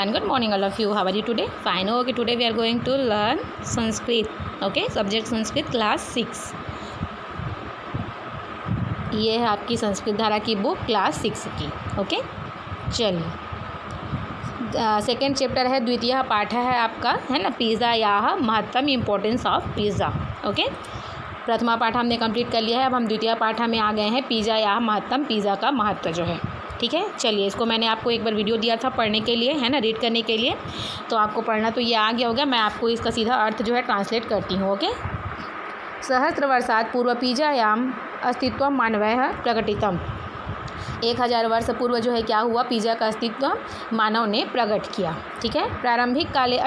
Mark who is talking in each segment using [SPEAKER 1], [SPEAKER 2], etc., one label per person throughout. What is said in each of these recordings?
[SPEAKER 1] and good morning all of you. How are you today? Fine. Okay, today we are going to learn Sanskrit. Okay, subject Sanskrit class 6. ये है आपकी संस्कृत धारा की book class 6 की. Okay, चलिए second chapter है, द्वितीय पाठ है आपका, है ना, पिज़्ज़ा या महत्तम इम्पोर्टेंस ऑफ पिज़्ज़ा. ओके, प्रथमा पाठ हमने कंप्लीट कर लिया है. अब हम द्वितीय पाठ में आ गए हैं, पिज़्ज़ा या महत्तम, पिज़्ज़ा का महत्व जो है. ठीक है, चलिए इसको मैंने आपको एक बार वीडियो दिया था पढ़ने के लिए, है ना, रीड करने के लिए, तो आपको पढ़ना तो ये आ गया होगा. मैं आपको इसका सीधा अर्थ जो है ट्रांसलेट करती हूँ. ओके, सहस्त्र वर्षात् पूर्व पिज़्ज़ायाम अस्तित्व मानवः प्रकटितम. 1000 वर्ष पूर्व जो है क्या हुआ, पिज़्ज़ा का अस्तित्व मानव ने प्रकट किया. ठीक है, प्रारंभिक काले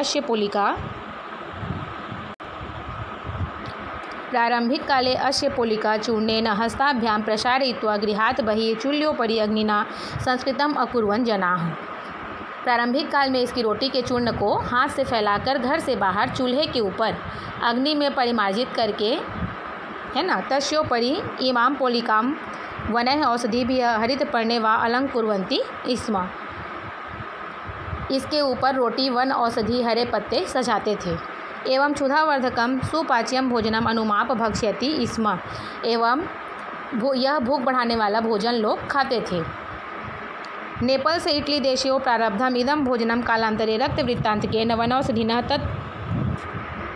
[SPEAKER 1] अस्य पोलिका चूर्णेन हस्ताभ्यां प्रसारयित्वा गृहात् बहिः चूल्योपरि अग्निना संस्कृतम अकुर्वन् जनाः. प्रारंभिक काल में इसकी रोटी के चूर्ण को हाथ से फैलाकर घर से बाहर चूल्हे के ऊपर अग्नि में परिमार्जित करके, है ना, तस्योपरि इमां पोलिकां वनः औषधिभिः हरितपर्णे वा अलङ्कुर्वन्ति स्म. इसके ऊपर रोटी, वन, औषधि, हरे पत्ते सजाते थे. एवं क्षुधावर्धकम सुपाच्यम भोजनम अनुमाप भक्ष्यति स्म. एवं यह भूख बढ़ाने वाला भोजन लोग खाते थे. नेपाल से इटली देशीय प्रारब्धम इदम भोजनम कालांतरे रक्त वृत्तांत के वनौषधिनः तत्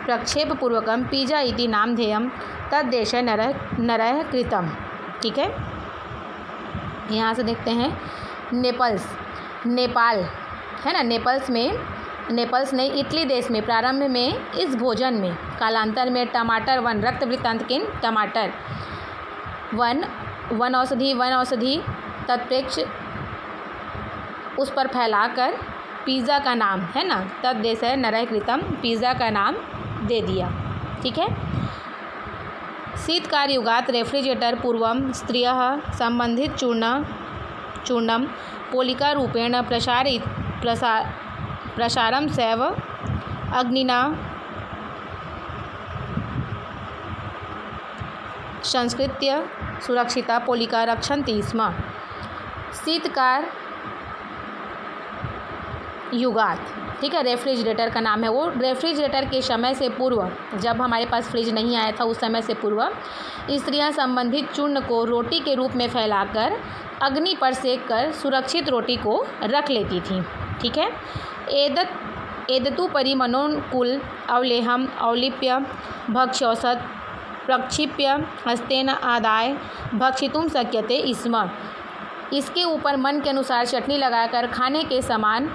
[SPEAKER 1] प्रक्षेपपूर्वकम पिज़्ज़ा इति नामधेयम तद्देश नरः कृतम. ठीक है, यहाँ से देखते हैं नेपाल, है ना, नेपल्स ने इटली देश में प्रारंभ में इस भोजन में, कालांतर में टमाटर वन, रक्त वृत्तांत के टमाटर, वन औषधि तत्प्रेक्ष उस पर फैलाकर पिज़्ज़ा का नाम, है ना, तद्देश नरः कृतम, पिज़्ज़ा का नाम दे दिया. ठीक है, शीतकाल युगात रेफ्रिजरेटर पूर्वम स्त्रियः संबंधित चूर्णम पोलिका रूपेण प्रसारम सैव अग्निना संस्कृत्य सुरक्षिता पोलिका रक्षन्ति स्म. शीतकाल युगात, ठीक है, रेफ्रिजरेटर का नाम है वो. रेफ्रिजरेटर के समय से पूर्व, जब हमारे पास फ्रिज नहीं आया था उस समय से पूर्व, स्त्रियां संबंधित चूर्ण को रोटी के रूप में फैलाकर अग्नि पर सेक कर सुरक्षित रोटी को रख लेती थी. ठीक है, एदतु परिमनोनुकूल अवलेहम अवलिप्य भक्ष्यौषध प्रक्षिप्य हस्तेन आदाय भक्षितुम शक्यते स्म. इसके ऊपर मन के अनुसार चटनी लगाकर खाने के सामान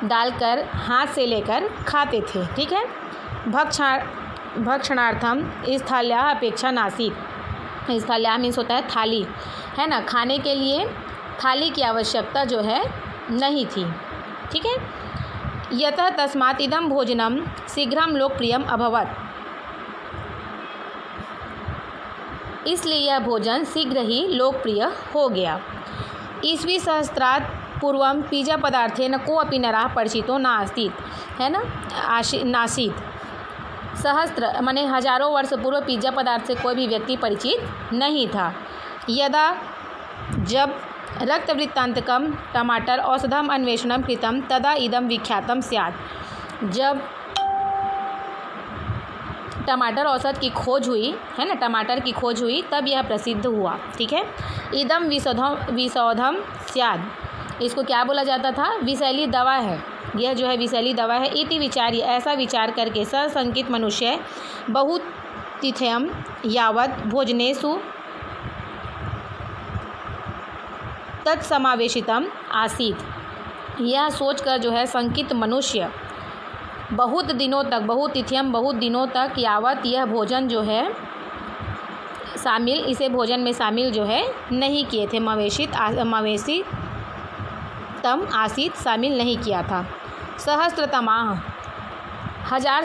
[SPEAKER 1] डालकर हाथ से लेकर खाते थे. ठीक है, भक्षणार्थम स्थाल्या अपेक्षा नासीत. स्थाल्या मीन्स होता है थाली, है ना, खाने के लिए थाली की आवश्यकता जो है नहीं थी. ठीक है, यतः तस्मात् इदं भोजनम शीघ्रं लोकप्रियम अभवत्. इसलिए यह भोजन शीघ्र ही लोकप्रिय हो गया. ईस्वी सहस्रात् पूर्वम पिज़्ज़ा पदार्थेन कोऽपि नरः परिचितो नासीत्, है ना, नासीत्. सहस्त्र माने हजारों वर्ष पूर्व पिज़्ज़ा पदार्थ से कोई भी व्यक्ति परिचित नहीं था. जब रक्त वृत्तांतकम टमाटर औषधम अन्वेषणम कृतम तदा इदम विख्यातम स्यात्. जब टमाटर औषध की खोज हुई, है ना, टमाटर की खोज हुई, तब यह प्रसिद्ध हुआ. ठीक है, इदम विषौधम स्यात्. इसको क्या बोला जाता था, विषैली दवा है, यह जो है विषैली दवा है. इति विचार्य, ऐसा विचार करके सशंकित मनुष्य बहुत तिथयम यावत् भोजनेषु तत्समावेशितम आसीत. यह सोचकर जो है शंकित मनुष्य बहुत दिनों तक यावत यह भोजन जो है इसे भोजन में शामिल जो है नहीं किए थे. मवेशी तम आसीत शामिल नहीं किया था. सहस्त्रतमाः 1000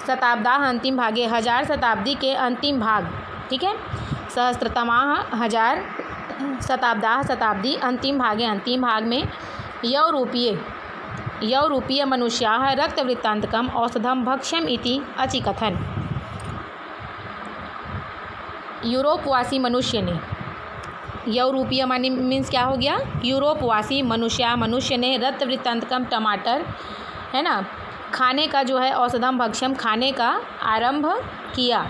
[SPEAKER 1] शताब्दाः अंतिम भागे, 1000 शताब्दी के अंतिम भाग. ठीक है, सहस्त्रतमाः 1000 शताब्दी अंतिम भाग में यौरूपीय मनुष्याः रक्तवृत्तांतकम औषधम भक्ष्यम इति अचिकथन. यूरोपवासी मनुष्य ने यूरोपीय मानी मीन्स क्या हो गया, यूरोपवासी मनुष्य ने रक्त वृत्तांतकम टमाटर है ना खाने का जो है औषधम भक्ष्यम खाने का आरंभ किया।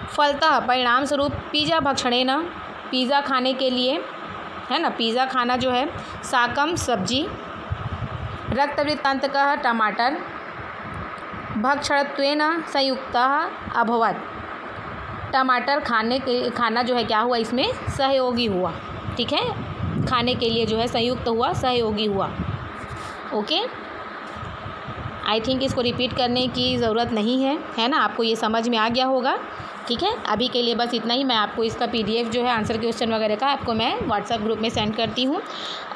[SPEAKER 1] फलतः परिणाम स्वरूप पिज़्ज़ा भक्षणेन पिज़्ज़ा खाने के लिए है ना पिज़्ज़ा खाना जो है साकम सब्जी रक्तवृत्तान्तकः टमाटर भक्षणत्वेन संयुक्तः अभवत्। टमाटर खाना जो है क्या हुआ, इसमें सहयोगी हुआ। ठीक है, खाने के लिए जो है संयुक्त हुआ, सहयोगी हुआ। ओके, आई थिंक इसको रिपीट करने की ज़रूरत नहीं है ना, आपको ये समझ में आ गया होगा। ठीक है, अभी के लिए बस इतना ही। मैं आपको इसका PDF जो है आंसर क्वेश्चन वगैरह का आपको मैं व्हाट्सएप ग्रुप में सेंड करती हूँ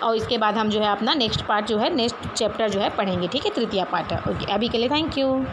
[SPEAKER 1] और इसके बाद हम जो है अपना नेक्स्ट पार्ट जो है नेक्स्ट चैप्टर जो है पढ़ेंगे। ठीक है, तृतीय पार्ट। ओके, अभी के लिए थैंक यू।